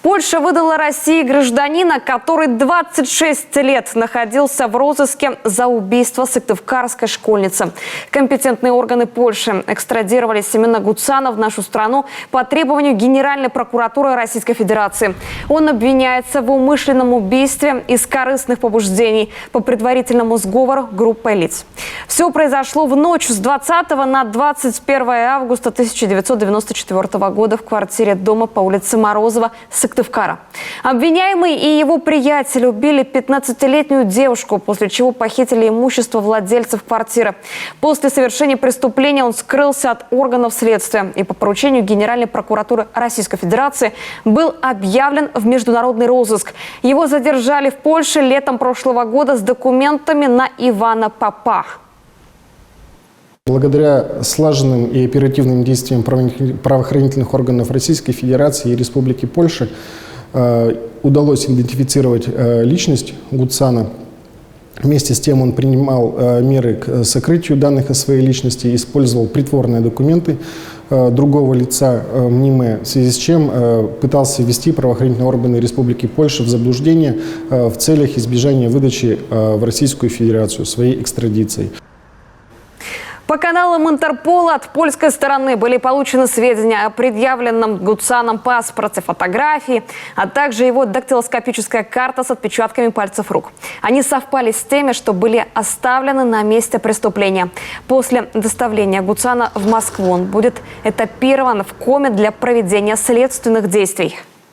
Польша выдала России гражданина, который 26 лет находился в розыске за убийство сыктывкарской школьницы. Компетентные органы Польши экстрадировали Семена Гуцана в нашу страну по требованию Генеральной прокуратуры Российской Федерации. Он обвиняется в умышленном убийстве из корыстных побуждений по предварительному сговору группой лиц. Все произошло в ночь с 20 на 21 августа 1994 года в квартире дома по улице Морозова, Сыктывкара. Обвиняемый и его приятель убили 15-летнюю девушку, после чего похитили имущество владельцев квартиры. После совершения преступления он скрылся от органов следствия и по поручению Генеральной прокуратуры Российской Федерации был объявлен в международный розыск. Его задержали в Польше летом прошлого года с документами на Ивана Попа. Благодаря слаженным и оперативным действиям правоохранительных органов Российской Федерации и Республики Польша удалось идентифицировать личность Гуцана. Вместе с тем он принимал меры к сокрытию данных о своей личности, использовал притворные документы другого лица, мнимые, в связи с чем пытался ввести правоохранительные органы Республики Польша в заблуждение в целях избежания выдачи в Российскую Федерацию своей экстрадицией. По каналам Интерпола от польской стороны были получены сведения о предъявленном Гуцаном паспорте, фотографии, а также его дактилоскопическая карта с отпечатками пальцев рук. Они совпали с теми, что были оставлены на месте преступления. После доставления Гуцана в Москву он будет этапирован в коме для проведения следственных действий.